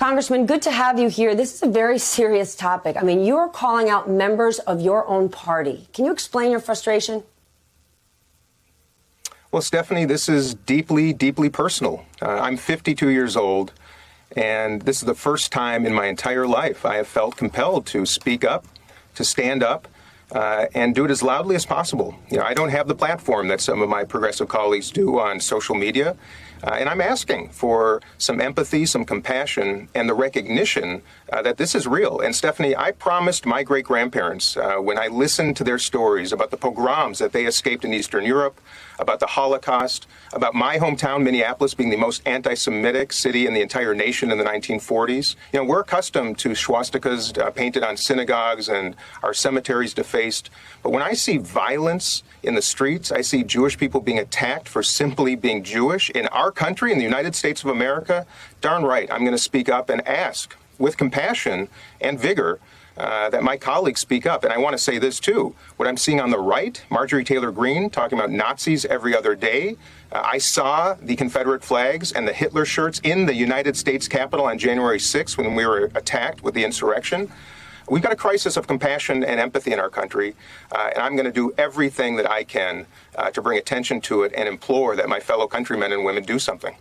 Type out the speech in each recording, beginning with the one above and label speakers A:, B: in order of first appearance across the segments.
A: Congressman, good to have you here. This is a very serious topic. I mean, you're calling out members of your own party. Can you explain your frustration?
B: Well, Stephanie, this is deeply, deeply personal. I'm 52 years old, and this is the first time in my entire life I have felt compelled to speak up, to stand up, and do it as loudly as possible. You know, I don't have the platform that some of my progressive colleagues do on social media, and I'm asking for some empathy, some compassion, and the recognition that this is real. And Stephanie, I promised my great-grandparents when I listened to their stories about the pogroms that they escaped in Eastern Europe, about the Holocaust, about my hometown, Minneapolis, being the most anti-Semitic city in the entire nation in the 1940s. You know, we're accustomed to swastikas painted on synagogues and our cemeteries defaced. But when I see violence in the streets, I see Jewish people being attacked for simply being Jewish in our country, in the United States of America, darn right, I'm going to speak up and ask with compassion and vigor that my colleagues speak up. And I want to say this, too. What I'm seeing on the right, Marjorie Taylor Greene talking about Nazis every other day. I saw the Confederate flags and the Hitler shirts in the United States Capitol on January 6th when we were attacked with the insurrection. We've got a crisis of compassion and empathy in our country, and I'm going to do everything that I can to bring attention to it and implore that my fellow countrymen and women do something.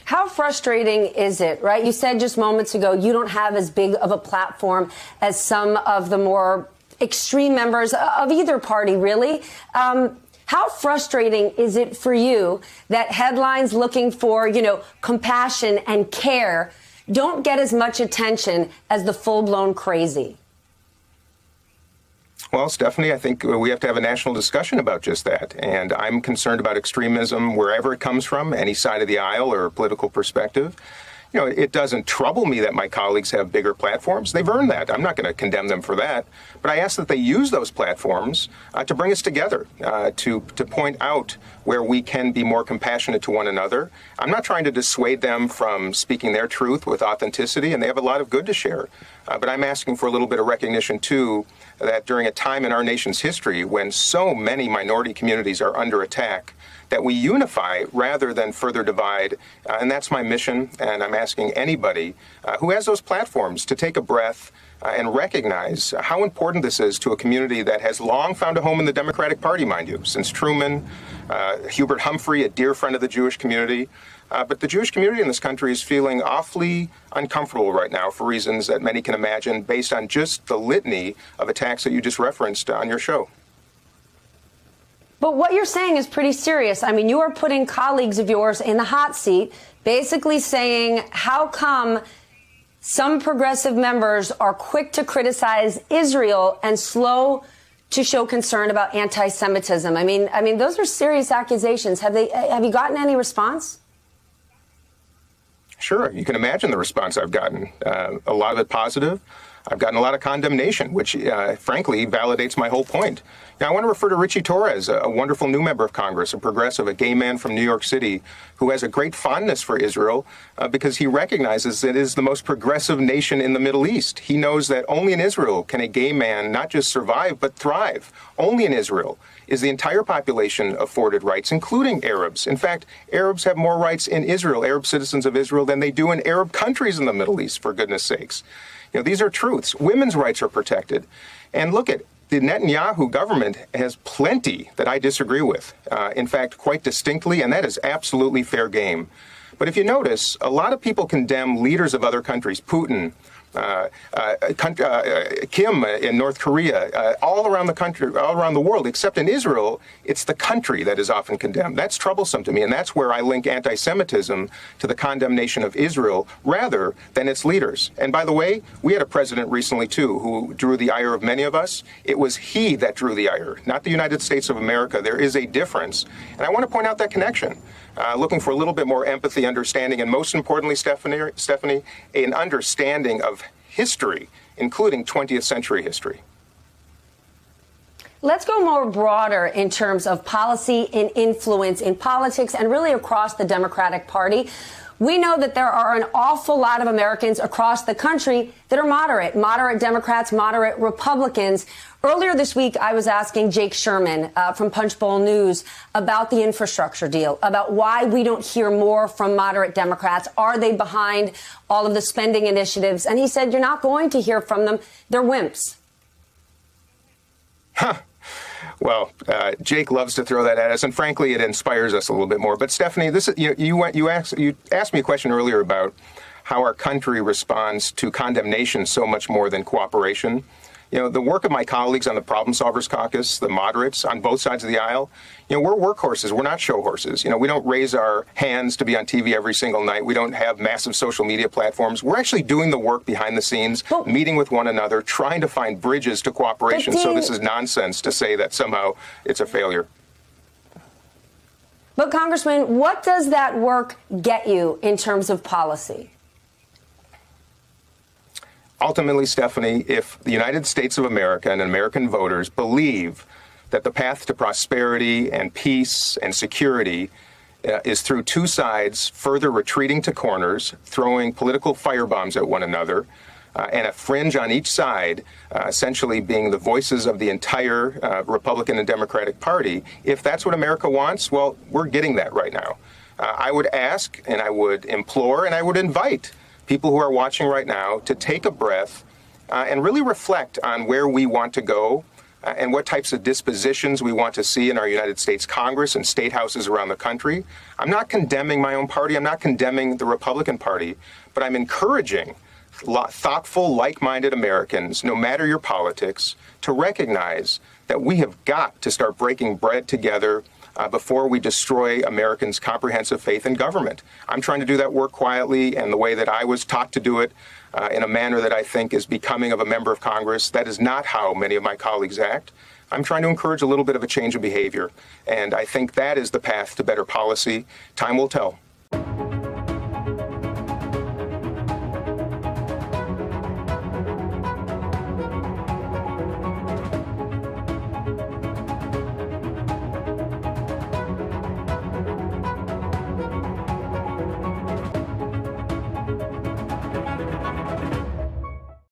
A: How frustrating is it, right? You said just moments ago you don't have as big of a platform as some of the more extreme members of either party, really. How frustrating is it for you that headlines looking for, compassion and care don't get as much attention as the full-blown crazy?
B: Well, Stephanie, I think we have to have a national discussion about just that. And I'm concerned about extremism wherever it comes from, any side of the aisle or political perspective. You know, it doesn't trouble me that my colleagues have bigger platforms. They've earned that. I'm not going to condemn them for that. But I ask that they use those platforms to bring us together, to point out where we can be more compassionate to one another. I'm not trying to dissuade them from speaking their truth with authenticity, and they have a lot of good to share. But I'm asking for a little bit of recognition, too, that during a time in our nation's history when so many minority communities are under attack, that we unify rather than further divide. And that's my mission. And I'm asking anybody who has those platforms to take a breath and recognize how important this is to a community that has long found a home in the Democratic Party, mind you, since Truman, Hubert Humphrey, a dear friend of the Jewish community. But the Jewish community in this country is feeling awfully uncomfortable right now for reasons that many can imagine based on just the litany of attacks that you just referenced on your show.
A: But what you're saying is pretty serious. I mean, you are putting colleagues of yours in the hot seat, basically saying, how come some progressive members are quick to criticize Israel and slow to show concern about anti-Semitism? I mean, those are serious accusations. Have you gotten any response?
B: Sure. You can imagine the response I've gotten. A lot of it positive. I've gotten a lot of condemnation, which, frankly, validates my whole point. Now, I want to refer to Richie Torres, a wonderful new member of Congress, a progressive, a gay man from New York City, who has a great fondness for Israel because he recognizes it is the most progressive nation in the Middle East. He knows that only in Israel can a gay man not just survive, but thrive. Only in Israel is the entire population afforded rights, including Arabs. In fact, Arabs have more rights in Israel, Arab citizens of Israel, than they do in Arab countries in the Middle East, for goodness sakes. You know, these are truths. Women's rights are protected. And look at the Netanyahu government has plenty that I disagree with, in fact, quite distinctly, and that is absolutely fair game. But if you notice, a lot of people condemn leaders of other countries, Putin, Kim in North Korea, all around the country, all around the world, except in Israel, it's the country that is often condemned. That's troublesome to me, and that's where I link anti-Semitism to the condemnation of Israel rather than its leaders. And by the way, we had a president recently, too, who drew the ire of many of us. It was he that drew the ire, not the United States of America. There is a difference, and I want to point out that connection. Looking for a little bit more empathy, understanding, and most importantly, Stephanie, an understanding of history, including 20th century history.
A: Let's go more broader in terms of policy and influence in politics and really across the Democratic Party. we know that there are an awful lot of Americans across the country that are moderate Democrats, moderate Republicans. Earlier this week, I was asking Jake Sherman from Punchbowl News about the infrastructure deal, about why we don't hear more from moderate Democrats. Are they behind all of the spending initiatives? And he said, you're not going to hear from them. They're wimps.
B: Huh. Well, Jake loves to throw that at us, and frankly, it inspires us a little bit more. But Stephanie, this is, you asked me a question earlier about how our country responds to condemnation so much more than cooperation. The work of my colleagues on the Problem Solvers Caucus, the moderates on both sides of the aisle, we're workhorses. We're not show horses. We don't raise our hands to be on TV every single night. We don't have massive social media platforms. We're actually doing the work behind the scenes, meeting with one another, trying to find bridges to cooperation. So this is nonsense to say that somehow it's a failure.
A: But Congressman, what does that work get you in terms of policy?
B: Ultimately, Stephanie, if the United States of America and American voters believe that the path to prosperity and peace and security is through two sides further retreating to corners, throwing political firebombs at one another, and a fringe on each side essentially being the voices of the entire Republican and Democratic Party, if that's what America wants, well, we're getting that right now. I would ask and I would implore and I would invite people who are watching right now to take a breath and really reflect on where we want to go and what types of dispositions we want to see in our United States Congress and state houses around the country. I'm not condemning my own party. I'm not condemning the Republican Party, but I'm encouraging thoughtful, like-minded Americans, no matter your politics, to recognize that we have got to start breaking bread together before we destroy Americans' comprehensive faith in government. I'm trying to do that work quietly and the way that I was taught to do it in a manner that I think is becoming of a member of Congress. That is not how many of my colleagues act. I'm trying to encourage a little bit of a change of behavior, and I think that is the path to better policy. Time will tell.